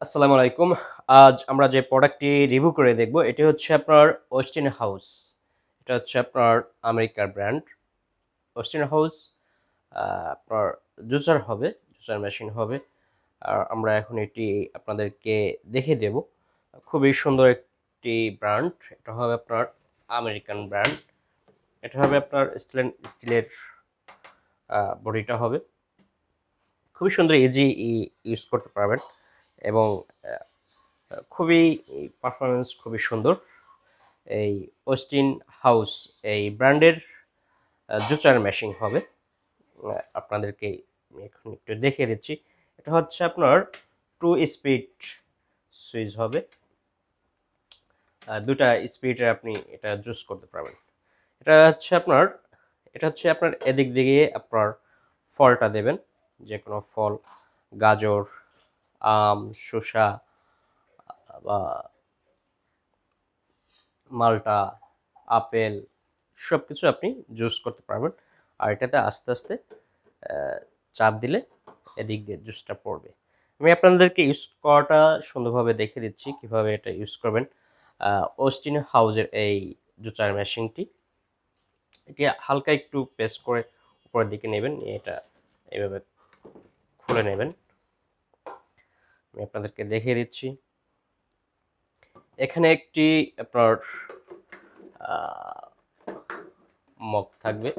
আসসালামু আলাইকুম। আজ আমরা যে প্রোডাক্টটি রিভিউ করে দেখব এটি হচ্ছে আপনার ওয়েস্টিন হাউস। এটা হচ্ছে আপনার আমেরিকার ব্র্যান্ড। ওয়েস্টিন হাউস আপনার জুসার হবে, জুসার মেশিন হবে। আর আমরা এখন এটি আপনাদেরকে দেখিয়ে দেব। খুবই সুন্দর একটি ব্র্যান্ড। এটা হবে আপনার আমেরিকান ব্র্যান্ড। এটা হবে আপনার স্টিলের বডিটা হবে। খুবই সুন্দর, ইজি ইউজ করতে পারবেন এবং খুবই পারফরমেন্স খুবই সুন্দর। এই ওয়েস্টিন হাউস এই ব্র্যান্ডের জুচার মেশিন হবে। আপনাদেরকে আমি এখন একটু দেখিয়ে দিচ্ছি। এটা হচ্ছে আপনার 2 স্পিড সুইচ হবে। দুটা স্পিডে আপনি এটা জুস করতে পারবেন। এটা হচ্ছে আপনার এদিক দিয়ে আপনার ফলটা দেবেন, যে কোনো ফল, গাজর, আম, শসা বা মাল্টা, আপেল, সবকিছু আপনি জুস করতে পারবেন। আর এটাতে আস্তে আস্তে চাপ দিলে এদিক দিয়ে জুসটা পড়বে। আমি আপনাদেরকে ইউজ করাটা সুন্দরভাবে দেখে দিচ্ছি কিভাবে এটা ইউজ করবেন। ওস্টিন হাউজের এই জুসার মেশিনটি, এটি হালকা একটু প্রেস করে উপরের দিকে নেবেন, এটা এইভাবে খুলে নেবেন। আমি আপনাদেরকে দেখিয়ে দিচ্ছি। এখানে একটি আপনার মগ থাকবে।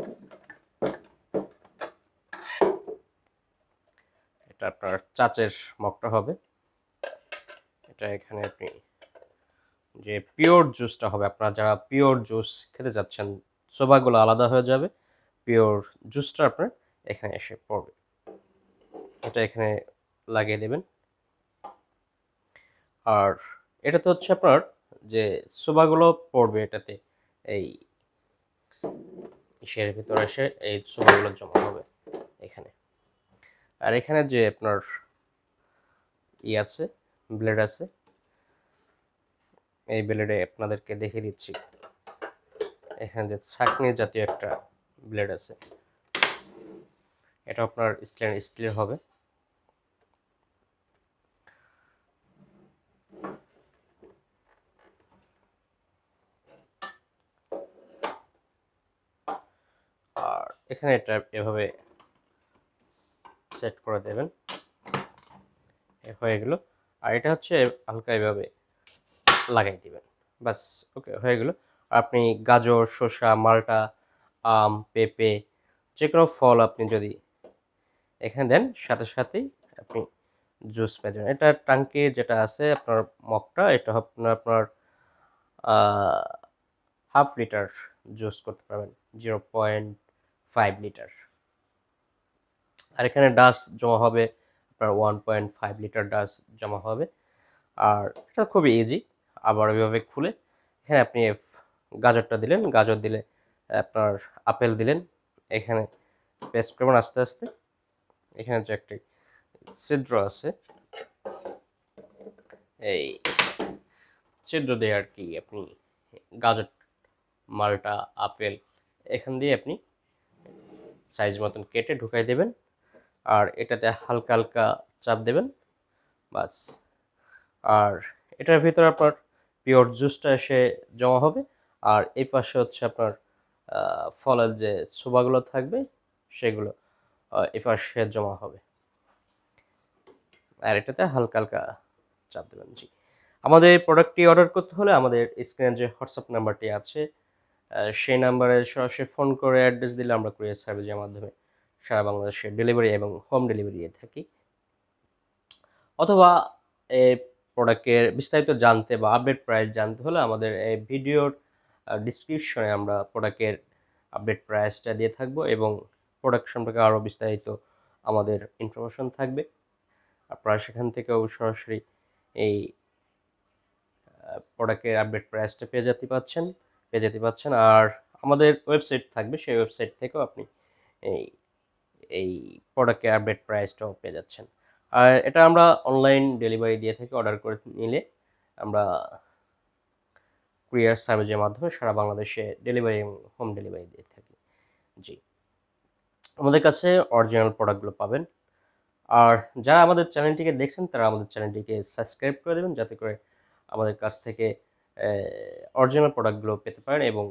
এটা আপনার চাচের মগটা হবে। এটা এখানে আপনি যে পিওর জুসটা হবে, আপনারা যারা পিওর জুস খেতে যাচ্ছেন, সোবাগুলো আলাদা হয়ে যাবে, পিওর জুসটা আপনার এখানে এসে পড়বে। এটা এখানে লাগিয়ে দেবেন। আর এটাতে হচ্ছে আপনার যে সোবাগুলো পড়বে এটাতে, এই ইসের ভিতরে এসে এই সোবাগুলো জমা হবে এখানে। আর এখানে যে আপনার আছে, ব্লেড আছে, এই ব্লেডে আপনাদেরকে দেখিয়ে দিচ্ছি। এখানে যে ছাঁকনি জাতীয় একটা ব্লেড আছে, এটা আপনার স্টিলের হবে। আর এখানে এটা এভাবে সেট করে দেবেন, হয়ে গেল। আর এটা হচ্ছে হালকা এভাবে লাগাই দিবেন, বাস। ওকে, হয়ে গেল। আপনি গাজর, শসা, মাল্টা, আম, পেঁপে, যে কোনো ফল আপনি যদি এখানে দেন, সাথে সাথেই আপনি জুস পেয়ে যাবেন। এটা টাঙ্কি যেটা আছে আপনার মগটা, এটা আপনার 1/2 লিটার জুস করতে পারবেন, 0.5 লিটার। আর এখানে ডাস্ট জমা হবে আপনার 1.5 লিটার ডাস্ট জমা হবে। আর এটা খুবই ইজি। আবার ওইভাবে খুলে এখানে আপনি গাজরটা দিলেন, গাজর দিলে আপনার আপেল দিলেন, এখানে পেস্ট করবেন আস্তে আস্তে। এখানে যে একটি ছিদ্র আছে, এই ছিদ্র দিয়ে আর কি আপনি গাজর, মালটা, আপেল এখান দিয়ে আপনি সাইজ মতন কেটে ঢুকাই দেবেন। আর এটাতে হালকা হালকা চাপ দেবেন, বাস। আর এটার ভিতরে আপনার পিওর জুসটা এসে জমা হবে। আর এই পাশে হচ্ছে আপনার ফলের যে ছোবাগুলো থাকবে সেগুলো এই পাশে জমা হবে। আর এটাতে হালকা হালকা চাপ দেবেন। জি, আমাদের এই প্রোডাক্টটি অর্ডার করতে হলে আমাদের স্ক্রিনে যে হোয়াটসঅ্যাপ নাম্বারটি আছে সেই নাম্বারে সরাসরি ফোন করে অ্যাড্রেস দিলে আমরা কুরিয়ার সার্ভিসের মাধ্যমে সারা বাংলাদেশে ডেলিভারি এবং হোম ডেলিভারি দিয়ে থাকি। অথবা এই প্রোডাক্টের বিস্তারিত জানতে বা আপডেট প্রাইস জানতে হলে আমাদের এই ভিডিওর ডিসক্রিপশনে আমরা প্রোডাক্টের আপডেট প্রাইসটা দিয়ে থাকবো এবং প্রোডাক্ট সম্পর্কে আরও বিস্তারিত আমাদের ইনফরমেশন থাকবে। আপনারা সেখান থেকেও সরাসরি এই প্রোডাক্টের আপডেট প্রাইসটা পেয়ে যেতে পারছেন। আর আমাদের ওয়েবসাইট থাকবে, সেই ওয়েবসাইট থেকেও আপনি এই এই প্রোডাক্টের আপডেট প্রাইসটাও পেয়ে যাচ্ছেন। আর এটা আমরা অনলাইন ডেলিভারি দিয়ে থাকি। অর্ডার করে নিলে আমরা কুরিয়ার সার্ভিসের মাধ্যমে সারা বাংলাদেশে ডেলিভারি এবং হোম ডেলিভারি দিয়ে থাকি। জি, আমাদের কাছে অরিজিনাল প্রোডাক্টগুলো পাবেন। আর যারা আমাদের চ্যানেলটিকে দেখছেন তারা আমাদের চ্যানেলটিকে সাবস্ক্রাইব করে দেবেন, যাতে করে আমাদের কাছ থেকে অরিজিনাল প্রোডাক্টগুলো পেতে পারেন এবং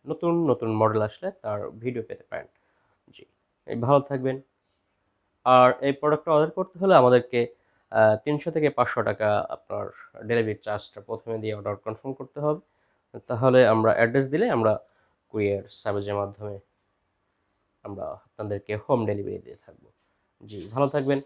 নতুন নতুন মডেল আসলে তার ভিডিও পেতে পারেন। জি, ভালো থাকবেন। আর এই প্রোডাক্টটা অর্ডার করতে হলে আমাদেরকে ৩০০ থেকে ৫০০ টাকা আপনার ডেলিভারি চার্জটা প্রথমে দিয়ে অর্ডার কনফার্ম করতে হবে। তাহলে আমরা অ্যাড্রেস দিলে আমরা কুরিয়ার সার্ভিসের মাধ্যমে আমরা আপনাদেরকে হোম ডেলিভারি দিয়ে থাকবো। জি, ভালো থাকবেন।